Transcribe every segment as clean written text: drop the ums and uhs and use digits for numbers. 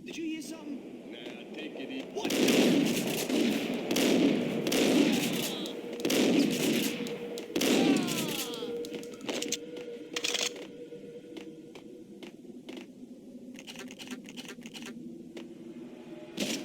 Did you hear something? Nah, take it easy. What?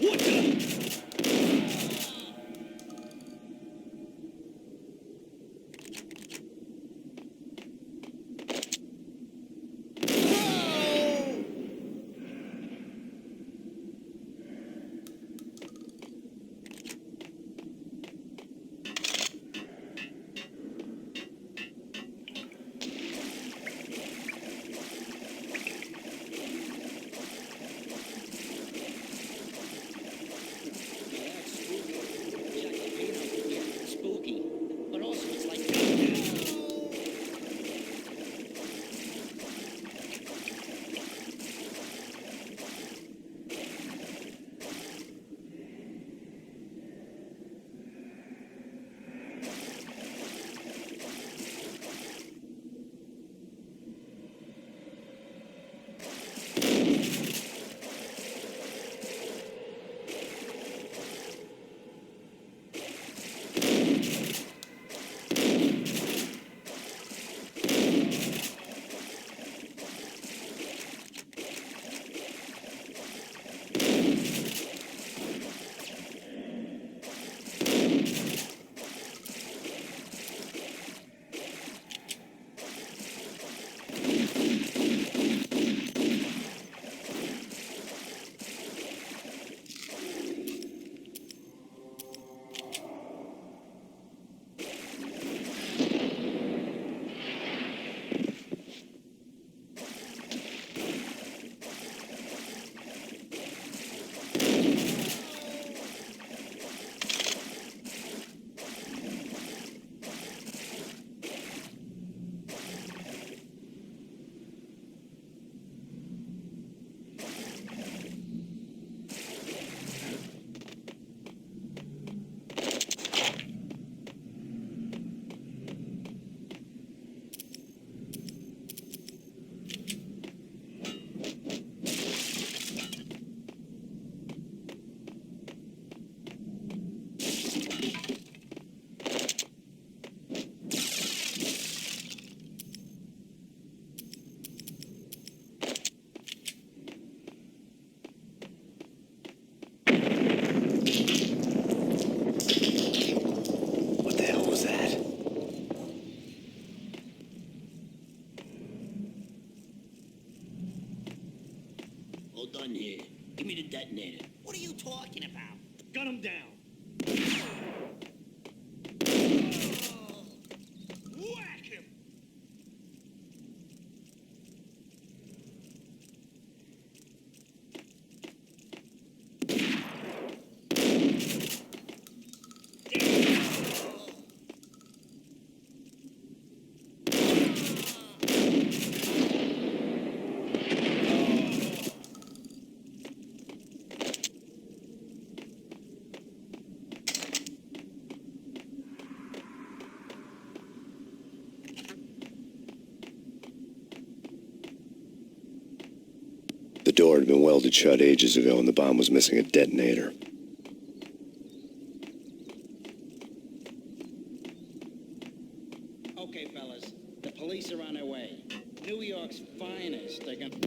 What the? Done here. Give me the detonator. What are you talking about? Gun him down. Whack him! The door had been welded shut ages ago, and the bomb was missing a detonator. Okay, fellas. The police are on their way. New York's finest. They're gonna...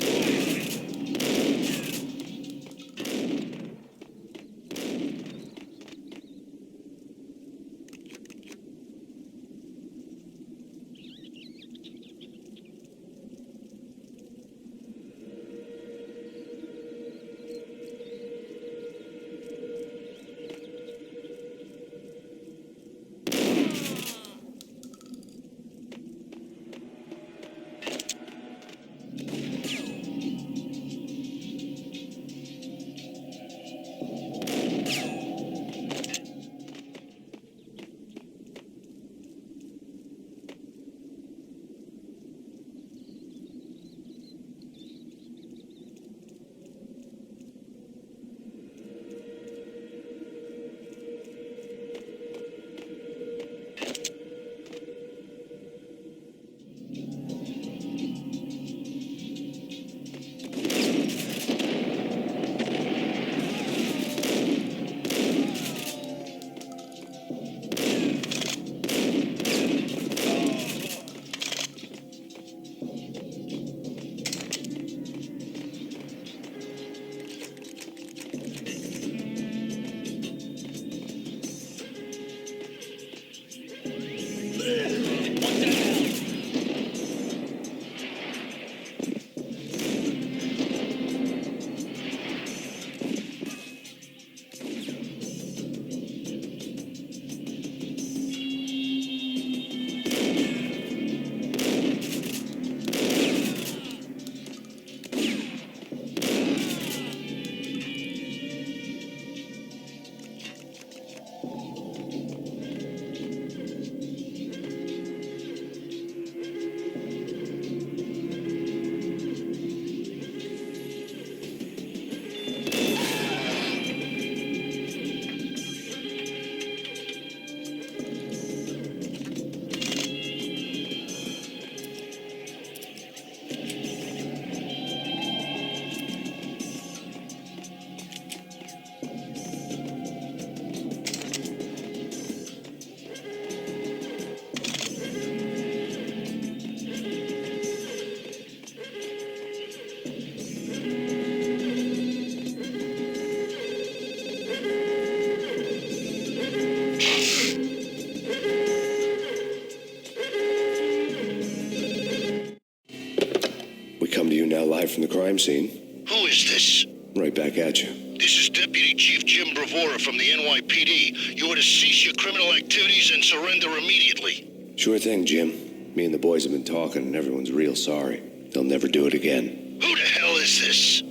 the crime scene. Who is this? Right back at you. This is Deputy Chief Jim Bravura from the NYPD. You are to cease your criminal activities and surrender immediately. Sure thing, Jim. Me and the boys have been talking, and everyone's real sorry. They'll never do it again. Who the hell is this?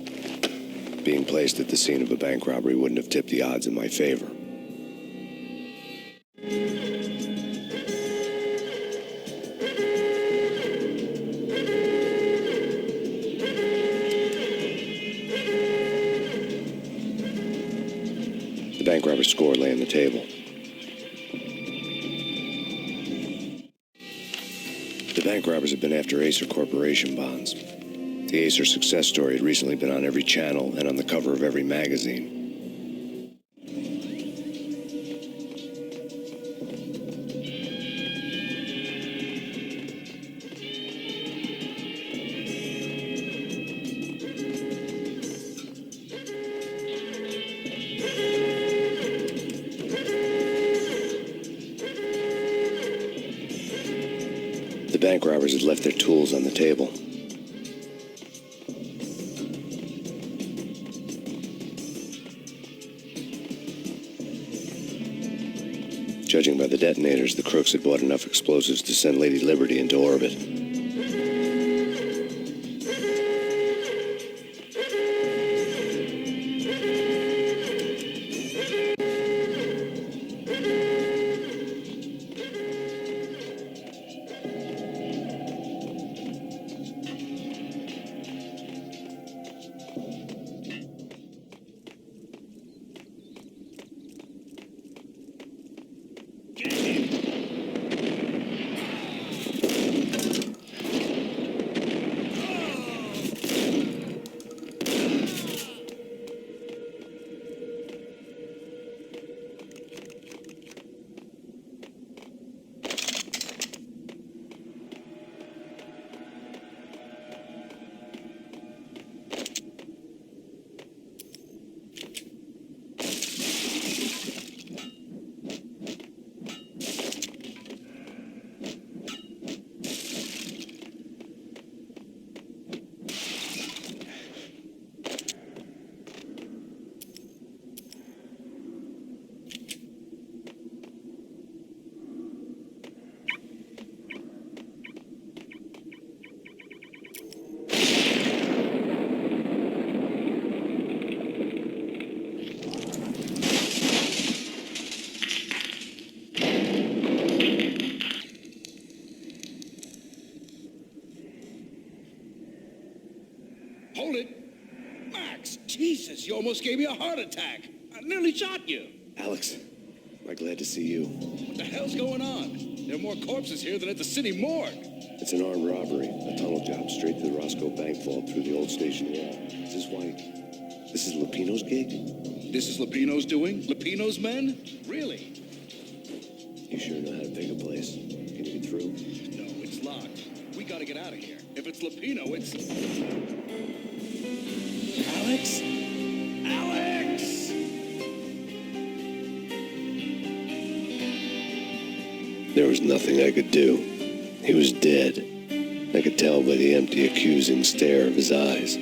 Being placed at the scene of a bank robbery wouldn't have tipped the odds in my favor. The bank robber's score lay on the table. The bank robbers had been after Acer Corporation bonds. The Acer success story had recently been on every channel and on the cover of every magazine. The bank robbers had left their tools on the table. Judging by the detonators, the crooks had bought enough explosives to send Lady Liberty into orbit. Get him! Hold it. Max, Jesus, you almost gave me a heart attack. I nearly shot you. Alex, am I glad to see you. What the hell's going on? There are more corpses here than at the city morgue. It's an armed robbery, a tunnel job straight to the Roscoe Bank vault through the old station wall. This is Lupino's gig? This is Lupino's doing? Lupino's men? Really? You sure know how to pick a place. Can you get through? No, it's locked. We gotta get out of here. If it's Lupino, it's... Alex? Alex! There was nothing I could do. He was dead. I could tell by the empty, accusing stare of his eyes.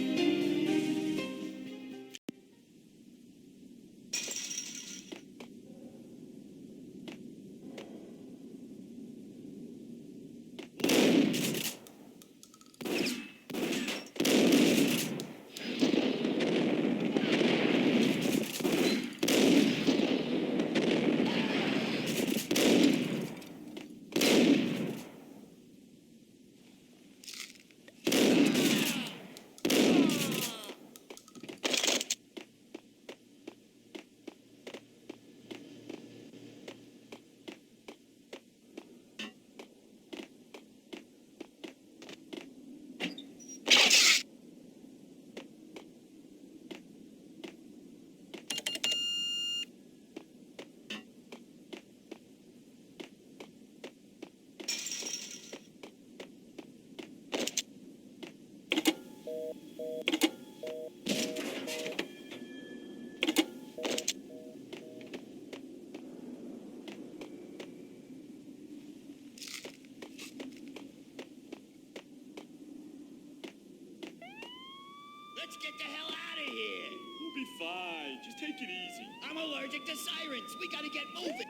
take it easy. I'm allergic to sirens. We gotta get moving.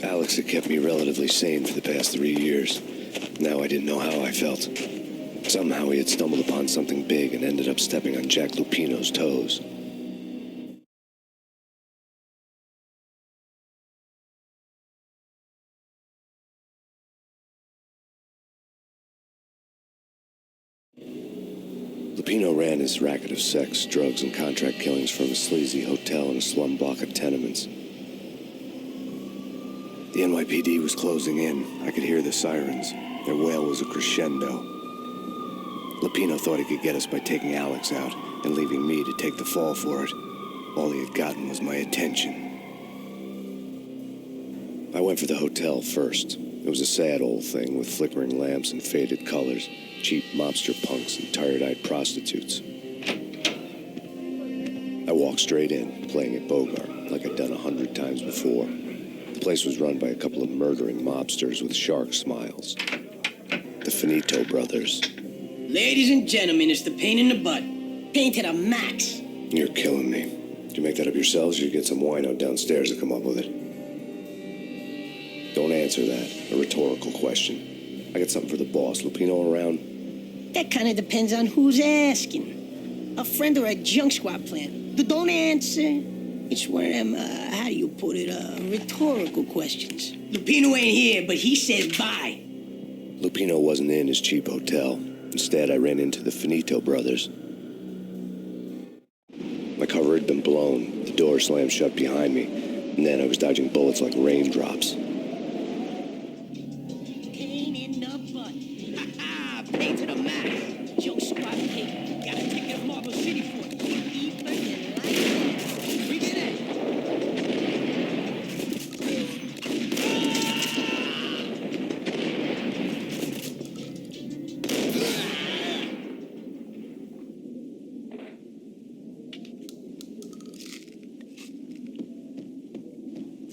Alex had kept me relatively sane for the past 3 years. Now I didn't know how I felt. Somehow he had stumbled upon something big and ended up stepping on Jack Lupino's toes. Lupino ran his racket of sex, drugs, and contract killings from a sleazy hotel in a slum block of tenements. The NYPD was closing in. I could hear the sirens. Their wail was a crescendo. Lupino thought he could get us by taking Alex out and leaving me to take the fall for it. All he had gotten was my attention. I went for the hotel first. It was a sad old thing with flickering lamps and faded colors, cheap mobster punks and tired-eyed prostitutes. I walked straight in, playing at Bogart, like I'd done 100 times before. The place was run by a couple of murdering mobsters with shark smiles. The Finito brothers. Ladies and gentlemen, it's the pain in the butt. Pain to the max. You're killing me. Did you make that up yourselves, or you get some wino downstairs to come up with it? Don't answer that. A rhetorical question. I got something for the boss. Lupino around? That kind of depends on who's asking. A friend or a junk squad plan. Don't answer. It's one of them, how do you put it, rhetorical questions. Lupino ain't here, but he said bye. Lupino wasn't in his cheap hotel. Instead, I ran into the Finito brothers. My cover had been blown. The door slammed shut behind me. And then I was dodging bullets like raindrops. Pain in the butt. Ha-ha! Pain to the max. Junk squad pig. Got a ticket of Marble City for it. Even you like that. Bring it in.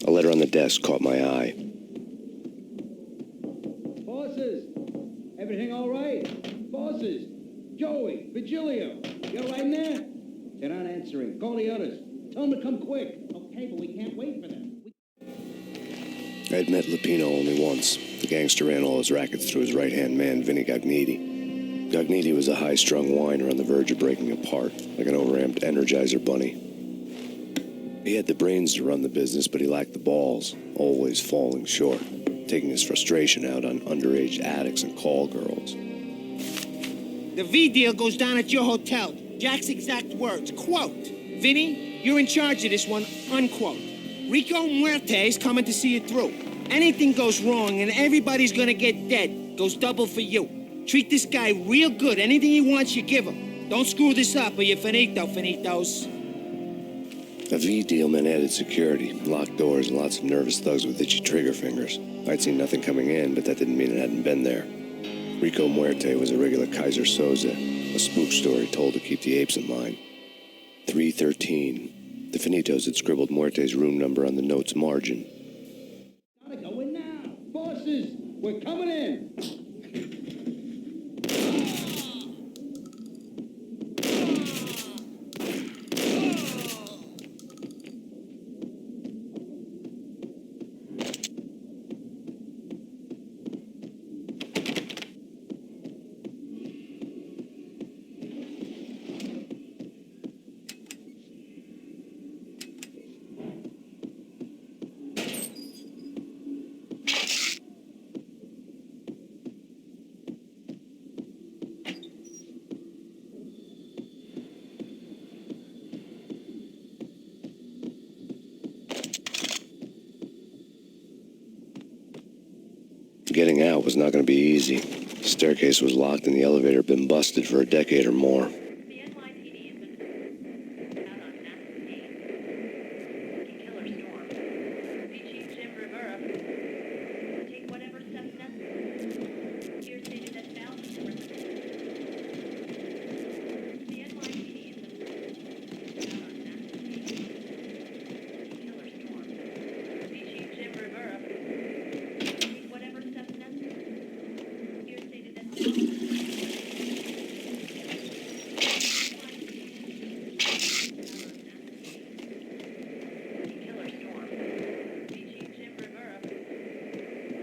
A letter on the desk caught my eye. Bosses, everything all right? Bosses, Joey, Virgilio, you all right in there? They're not answering. Call the others. Tell them to come quick. Okay, but we can't wait for them. I had met Lupino only once. The gangster ran all his rackets through his right-hand man, Vinny Gagniti. Gagniti was a high-strung whiner on the verge of breaking apart, like an overamped Energizer bunny. He had the brains to run the business, but he lacked the balls, always falling short, taking his frustration out on underage addicts and call girls. The V deal goes down at your hotel. Jack's exact words, quote, Vinny, you're in charge of this one, unquote. Rico Muerte's coming to see it through. Anything goes wrong and everybody's gonna get dead. Goes double for you. Treat this guy real good. Anything he wants, you give him. Don't screw this up or you're finito, finitos. A V deal meant added security, locked doors, and lots of nervous thugs with itchy trigger fingers. I'd seen nothing coming in, but that didn't mean it hadn't been there. Rico Muerte was a regular Kaiser Soze, a spook story told to keep the apes in line. 313. The Finitos had scribbled Muerte's room number on the note's margin. Gotta go in now. Bosses, we're coming in. Getting out was not going to be easy. The staircase was locked and the elevator had been busted for a decade or more. The NYPD has been out on Max Payne. Killer storm. Chief Jim Rivera. Take whatever steps necessary. Here stated that Valkyr represents. The NYPD has been out on Max Payne. Killer storm. Chief Jim Rivera. Take whatever steps necessary. Here stated that Valkyr. Killer storm. Chief Jim Rivera.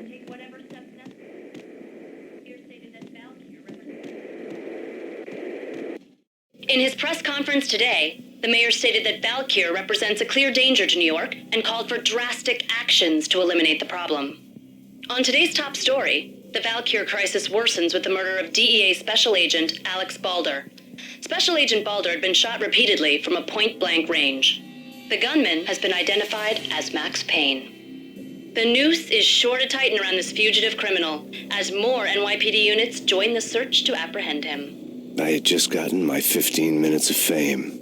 Take whatever steps necessary. Here stated that Valkyr represents. In his press conference today, the mayor stated that Valkyr represents a clear danger to New York and called for drastic actions to eliminate the problem. On today's top story, the Valkyr crisis worsens with the murder of DEA Special Agent Alex Balder. Special Agent Balder had been shot repeatedly from a point-blank range. The gunman has been identified as Max Payne. The noose is sure to tighten around this fugitive criminal as more NYPD units join the search to apprehend him. I had just gotten my 15 minutes of fame.